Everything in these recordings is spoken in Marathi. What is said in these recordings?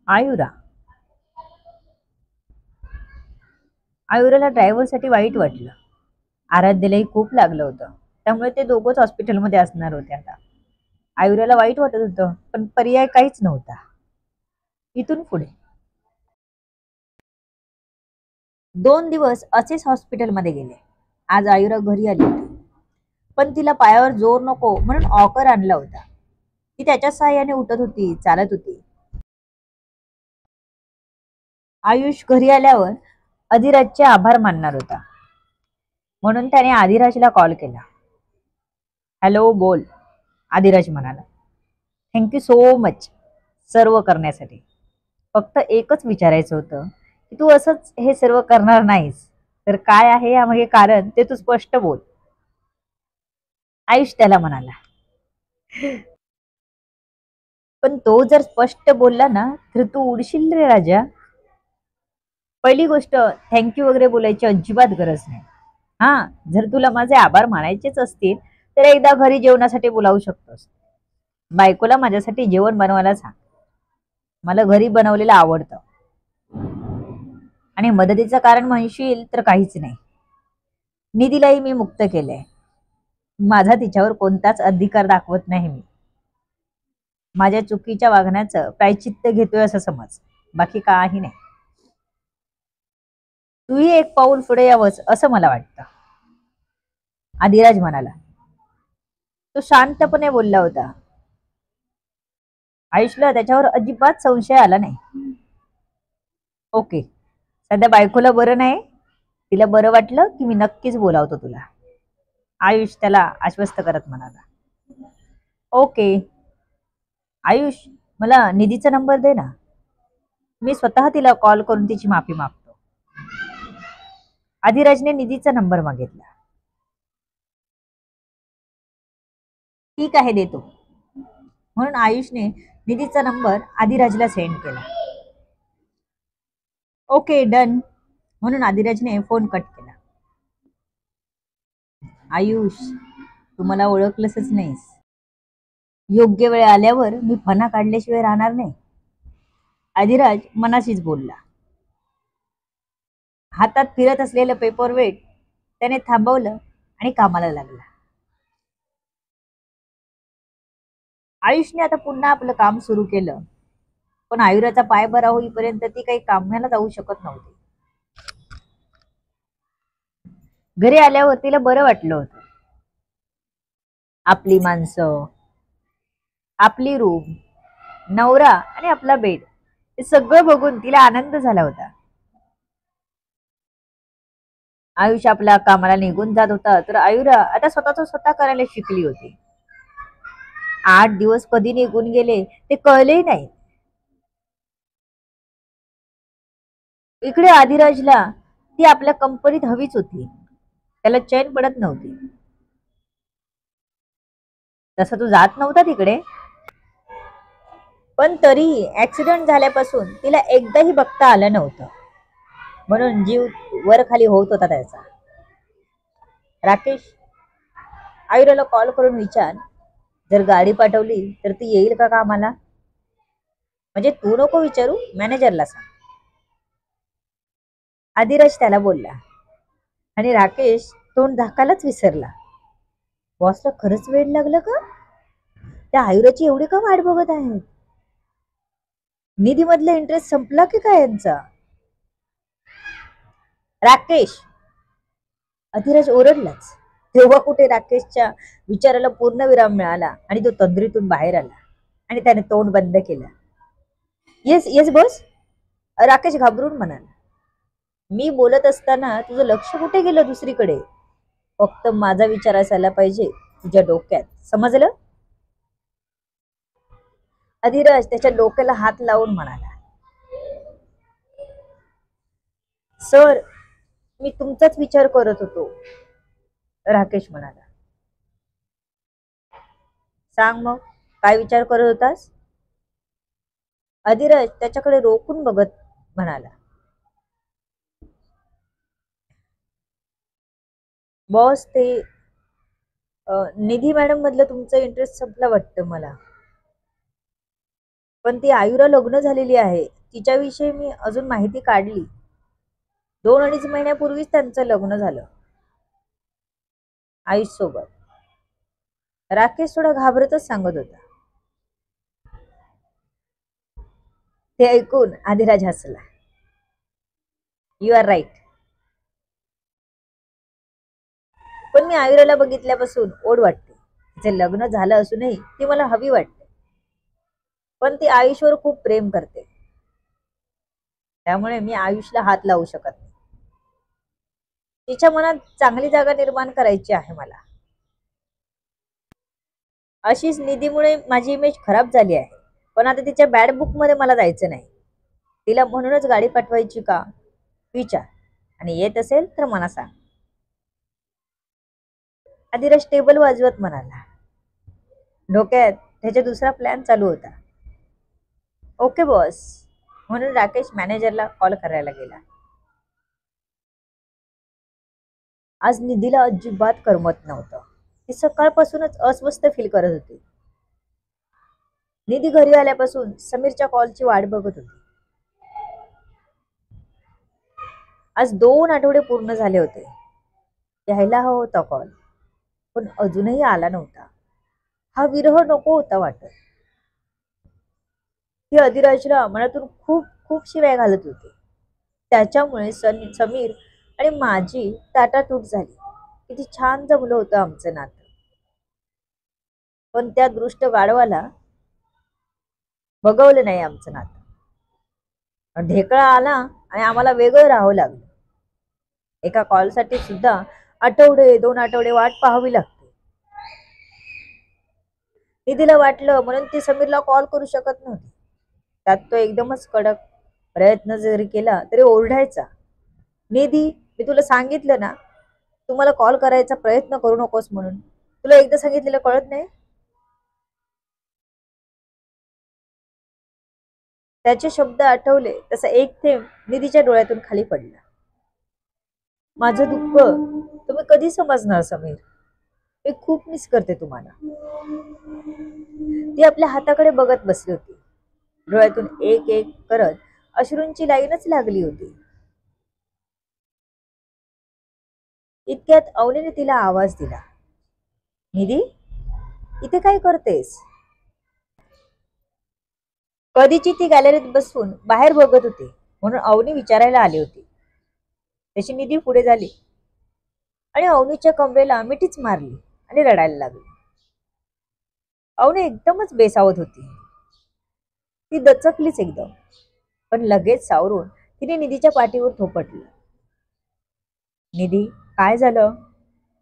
आयुरा आयुराला ड्रायव्हरसाठी वाईट वाटलं. आराध्यलाही खूप लागलं होतं. त्यामुळे ते दोघंच हॉस्पिटलमध्ये असणार होते आता. आयुराला वाईट वाटत होतं, पण पर्याय काहीच नव्हता. इथून पुढे 2 दिवस असेच हॉस्पिटलमध्ये गेले. आज आयुरा घरी आली होती, पण तिला पायावर जोर नको म्हणून ऑकर आणला होता. ती त्याच्या सहाय्याने उठत होती, चालत होती. आयुष घरी आल्यावर अधिराजचे आभार मानणार होता, म्हणून त्याने आदिराजला कॉल केला. हॅलो, बोल. आदिराज म्हणाला. थँक्यू सो मच सर्व करण्यासाठी. फक्त एकच विचारायचं होतं की तू असंच हे सर्व करणार नाहीस तर काय आहे यामागे कारण ते तू स्पष्ट बोल. आयुष त्याला म्हणाला. पण तो जर स्पष्ट बोलला ना तर तू उडशील रे राजा. पहिली गोष्ट, थँक्यू वगैरे बोलायची अजिबात गरज नाही. हा, जर तुला माझे आभार मानायचेच असतील तर एकदा घरी जेवणासाठी बोलावू शकतोस. बायकोला माझ्यासाठी जेवण बनवायला सांग. मला घरी बनवलेलं आवडतं. आणि मदतीचं कारण म्हणशील तर काहीच नाही. निधीलाही मी मुक्त केलंय. माझा तिच्यावर कोणताच अधिकार दाखवत नाही मी. माझ्या चुकीच्या वागण्याचं प्रायचित्त घेतोय असं समज, बाकी काही नाही. तूही एक पाऊल पुढे यावंस असं मला वाटतं. आदिराज म्हणाला. तो शांतपणे बोलला होता. आयुषला त्याच्यावर अजिबात संशय आला नाही. ओके, सध्या बायकोला बरं नाही. तिला बरं वाटलं की मी नक्कीच बोलावतो तुला. आयुष त्याला आश्वस्त करत म्हणाला. ओके. आयुष, मला निधीचा नंबर दे ना. मी स्वतः तिला कॉल करून तिची माफी मागतो. आदिराजने निधीचा नंबर मागितला. ठीक आहे, देतो, म्हणून आयुषने निधीचा नंबर आदिराजला सेंड केला. ओके, डन, म्हणून आदिराजने फोन कट केला. आयुष, तू मला ओळखलंसच नाहीस. योग्य वेळ आल्यावर मी फणा काढल्याशिवाय राहणार नाही. आदिराज मनाशीच बोलला. हातात फिरत असलेलं पेपरवेट त्याने थांबवलं आणि कामाला लागला. आयुषने आता पुन्हा आपलं काम सुरू केलं, पण आयुराचा पाय बरा होईपर्यंत ती काही कामाला जाऊ शकत नव्हती. घरी आल्यावर तिला बरं वाटलं होतं. आपली माणसं, आपली रूम, नवरा आणि आपला बेड, हे सगळं बघून तिला आनंद झाला होता. आयुष आपल्या कामाला निघून जात होता तर आयुरा आता स्वतःच स्वतः करायला शिकली होती. 8 दिवस कधी निघून गेले ते कळलेही नाही. इकडे आदिराजला ती आपल्या कंपनीत हवीच होती. त्याला चैन पडत नव्हती. तसं तू जात नव्हता तिकडे, पण तरीही ऍक्सिडेंट झाल्यापासून तिला एकदाही बघता आलं नव्हतं, म्हणून जीव वर खाली होत होता त्याचा. राकेश, आयुराला कॉल करून विचार, जर गाडी पाठवली तर ती येईल का कामाला. म्हणजे तू नको विचारू, मॅनेजरला सांग. आदिराज त्याला बोलला. आणि राकेश तोंड झाकायलाच विसरला. बॉसला खरंच वेळ लागलं का? त्या आयुराची एवढी का वाट बघत आहेत? निधी मधला इंटरेस्ट संपला की काय यांचा? राकेश, अधिराज ओरडलाच. तेव्हा कुठे राकेशच्या विचाराला पूर्ण विराम मिळाला आणि तो तंद्रीतून बाहेर आला आणि त्याने तोंड बंद केलं. येस येस बॉस, राकेश घाबरून म्हणाला. मी बोलत असताना तुझं लक्ष कुठे गेलं दुसरीकडे? फक्त माझा विचार असायला पाहिजे तुझ्या डोक्यात, समजलं? अधिराज त्याच्या डोक्याला हात लावून म्हणाला. सर, मी तुमचाच विचार करत होतो. राकेश म्हणाला. सांग मग, काय विचार करत होतास? अधिराज त्याच्याकडे रोखून बघत म्हणाला. बॉस, ते निधी मॅडम मधलं तुमचं इंटरेस्ट संपला वाटतं मला. पण ती आयुरा लग्न झालेली आहे. तिच्याविषयी मी अजून माहिती काढली. 2-2.5 महिन्यापूर्वीच त्यांचं लग्न झालं आयुष सोबत. राकेश थोडा घाबरतच सांगत होता. ते ऐकून आदिराज हसला. You are right. पण मी आयुराला बघितल्यापासून ओढ वाटते. तिचे लग्न झालं असूनही ती मला हवी वाटते. पण ती आयुषवर खूप प्रेम करते. त्यामुळे मी आयुषला हात लावू शकत नाही. तिच्या मनात चांगली जागा निर्माण करायची आहे मला. अशीच निधीमुळे माझी इमेज खराब झाली आहे. पण आता तिच्या बॅड बुक मध्ये मला जायचं नाही. तिला म्हणूनच गाडी पाठवायची का विचार, आणि येत असेल तर मला सांग. आदिराज टेबल वाजवत म्हणाला. डोक्यात त्याचा दुसरा प्लॅन चालू होता. ओके बॉस, म्हणून राकेश मॅनेजरला कॉल करायला गेला. आज निधीला अजिबात करमत नव्हतं. ती सकाळपासूनच अस्वस्थ फील करत होती. निधी घरी आल्यापासून समीरच्या कॉलची वाट बघत होती. आज 2 आठवडे पूर्ण झाले होते. यायला हवा होता कॉल, पण अजूनही आला नव्हता. हा विरह नको होता वाटत. ती अधिराजला मनातून खूप खूप शिव्या घालत होती. त्याच्यामुळे समीर आणि माझी ताटातूट झाली. किती छान जमलं होतं आमचं नातं. पण त्या दृष्ट गाढवाला बघवलं नाही आमचं नातं. ढेकळा आला आणि आम्हाला वेगळं राहावं लागलं. एका कॉलसाठी सुद्धा 1-2 आठवडे वाट पाहावी लागते. निधीला वाटलं म्हणून ती समीरला कॉल करू शकत नव्हती. त्यात तो एकदमच कडक. प्रयत्न जरी केला तरी ओरडायचा. निधी, मी तुला सांगितलं ना, तुम्हाला कॉल करायचा प्रयत्न करू नकोस म्हणून. तुला एकदा सांगितलेलं कळत नाही. त्याचे शब्द आठवले तसा एक थेंब निधीच्या डोळ्यातून खाली पडला. माझं दुःख तुम्ही कधी समजणार समीर? मी खूप मिस करते तुम्हाला. ती आपल्या हाताकडे बघत बसली होती. डोळ्यातून एक एक करत अश्रूंची लाईनच लागली होती. इतक्यात अवनीने तिला आवाज दिला. निधी, इथे काय करतेस? कधीची ती गॅलरीत बसून बाहेर बघत होती, म्हणून अवनी विचारायला आली होती. त्याची निधी पुढे झाली आणि अवनीच्या कमरेला मिठीच मारली आणि रडायला लागली. अवनी एकदमच बेसावत होती. ती दचकलीच एकदम, पण लगेच सावरून तिने निधीच्या पाठीवर थोपटलं. निधी, काय झालं?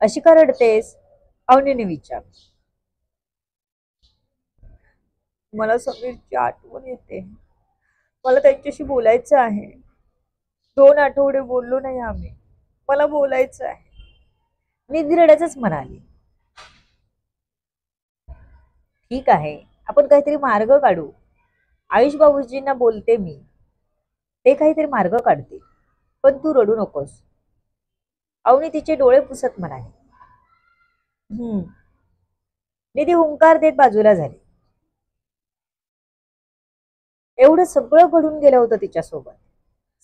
अशी का रडतेस? अवनीने विचारलं. मला समीरची आठवण येते. मला त्यांच्याशी बोलायचं आहे. 2 आठवडे बोललो नाही आम्ही. मला बोलायचं आहे. निधी रडतच म्हणाली. ठीक आहे, आपण काहीतरी मार्ग काढू. आयुष बाबूजींना बोलते मी. ते काहीतरी मार्ग काढतील. पण तू रडू नकोस. अवनी तिचे डोळे पुसत म्हणाली. निधी हुंकार देत बाजूला झाली. एवढं सगळं घडून गेलं होतं तिच्यासोबत.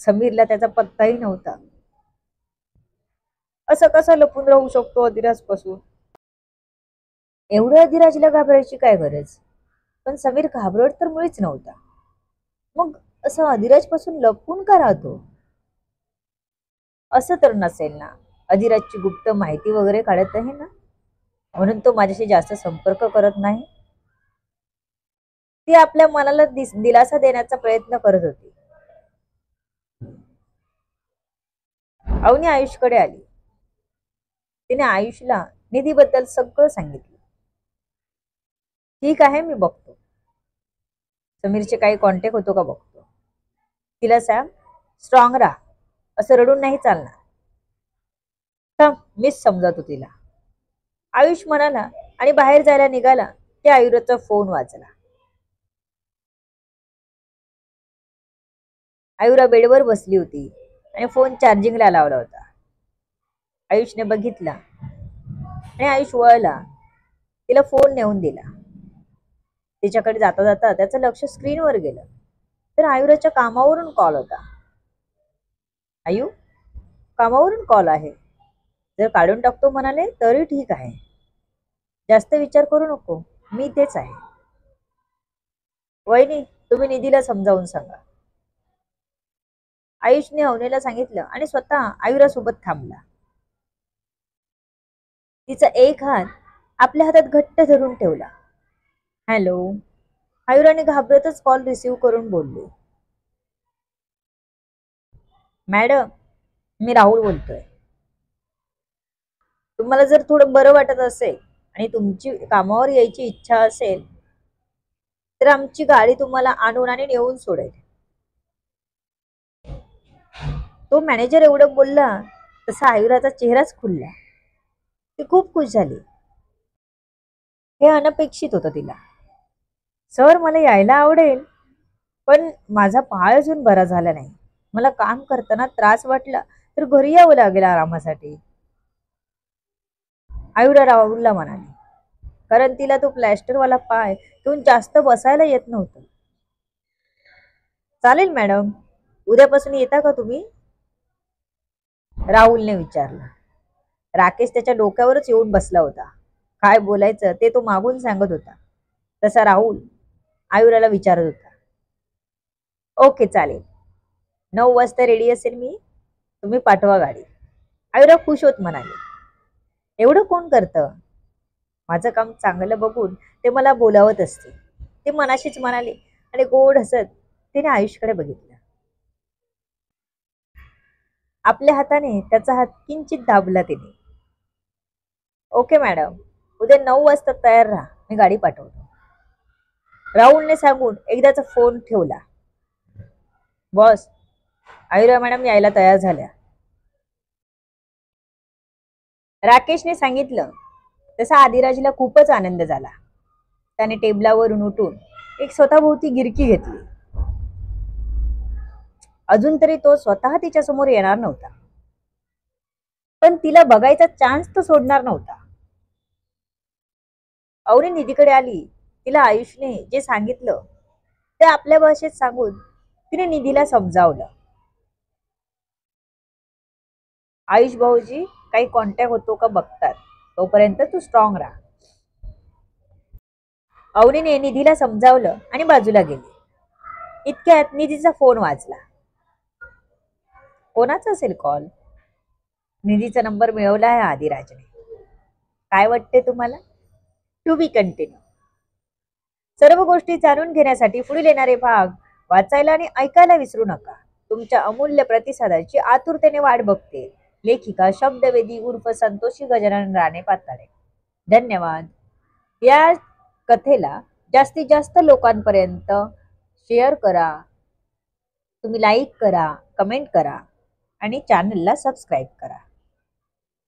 समीरला त्याचा पत्ताही नव्हता. असं कसं लपून राहू शकतो अधिराज पासून? एवढं अधिराजला घाबरायची काय गरज? पण समीर घाबरत तर मुळीच नव्हता. मग असं अधिराज पासून लपून का राहतो? असं तर नसेल ना, अधिराजची गुप्त माहिती वगैरे काढत आहे ना, म्हणून तो माझ्याशी जास्त संपर्क करत नाही. ती आपल्या मनाला दिलासा देण्याचा प्रयत्न करत होती. अवनी आयुषकडे आली. तिने आयुषला निधीबद्दल सगळं सांगितलं. ठीक आहे, मी बघतो. समीरचे काही कॉन्टॅक्ट होतो का बघतो. तिला सांग, स्ट्रॉंग राहा. असं रडून नाही चालणार. मीच समजतो तिला, आयुष म्हणाला आणि बाहेर जायला निघाला की आयुराचा फोन वाजला. आयुरा बेडवर बसली होती आणि फोन चार्जिंगला लावला होता. आयुषने बघितला आणि आयुष वळला. तिला फोन नेऊन दिला. तिच्याकडे जाता जाता त्याचं लक्ष स्क्रीनवर गेलं तर आयुराच्या कामावरून कॉल होता. आयु, कामावरून कॉल आहे. जर काढून टाकतो म्हणाले तरी ठीक आहे. जास्त विचार करू नको, मी तेच आहे. वहिनी, तुम्ही निधीला समजावून सांगा. आयुषने अवनीला सांगितलं आणि स्वतः आयुरासोबत थांबला. तिचा एक हात आपल्या हातात घट्ट धरून ठेवला. हॅलो, आयुराने घाबरतच कॉल रिसीव्ह करून बोलली. मॅडम, मी राहुल बोलतोय. तुम्हाला जर थोडं बरं वाटत असेल आणि तुमची कामावर यायची इच्छा असेल तर आमची गाडी तुम्हाला आणून आणि नेऊन सोडेल. तो मॅनेजर एवढं बोलला तसा आयुराचा चेहराच खुलला. ती खूप खुश झाली. हे अनपेक्षित होतं तिला. सर, मला यायला आवडेल, पण माझा पाय अजून बरा झाला नाही. मला काम करताना त्रास वाटला तर घरी यावं लागेल आरामासाठी, आयुरा राहुलला म्हणाली. कारण तिला तो प्लॅस्टरवाला पाय घेऊन जास्त बसायला येत नव्हतं. चालेल मॅडम, उद्यापासून येता का तुम्ही, राहुलने विचारलं. राकेश त्याच्या डोक्यावरच येऊन बसला होता. काय बोलायचं ते तो मागून सांगत होता. तसा राहुल आयुराला विचारत होता. ओके, चालेल. 9 वाजता रेडी असेल मी, तुम्ही पाठवा गाडी, आयुरा खुश होत म्हणाले. एवढं कोण करतं? माझं काम चांगलं बघून ते मला बोलावत असते, ते मनाशीच म्हणाले आणि गोड हसत तिने आयुषकडे बघितलं. आपल्या हाताने त्याचा हात किंचित दाबला तिने. ओके मॅडम, उद्या 9 वाजता तयार राहा, मी गाडी पाठवतो, राहुलने सांगून एकदाचा फोन ठेवला. बॉस, आयुरा मॅडम यायला तयार झाल्या, राकेशने सांगितलं. तसा आदिराजला खूपच आनंद झाला. त्याने टेबलावरून उठून एक स्वतःभोवती गिरकी घेतली. अजून तरी तो स्वतः तिच्या समोर येणार नव्हता, पण तिला बघायचा चान्स तो सोडणार नव्हता. अवनी निधीकडे आली. तिला आयुषने जे सांगितलं ते आपल्या भाषेत सांगून तिने निधीला समजावलं. आयुष भाऊजी काही कॉन्टॅक्ट होतो का बघतात, तोपर्यंत तू स्ट्रॉंग राहा. अवनीने निधीला समजावलं आणि बाजूला गेली. इतक्यात निधीचा फोन वाजला. कोणाचा असेल कॉल? निधीचा नंबर मिळवला आहे आदिराजने. काय वाटते तुम्हाला? To be continue. सर्व गोष्टी जाणून घेण्यासाठी पुढील येणारे भाग वाचायला आणि ऐकायला विसरू नका. तुमच्या अमूल्य प्रतिसादाची आतुरतेने वाट बघते लेखिका शब्दवेदी उर्फ संतोषी गजानन राणे पाताळे. धन्यवाद. या कथेला जास्तीत जास्त लोकांपर्यंत शेअर करा, तुम्ही लाईक करा, कमेंट करा आणि चॅनलला सबस्क्राईब करा.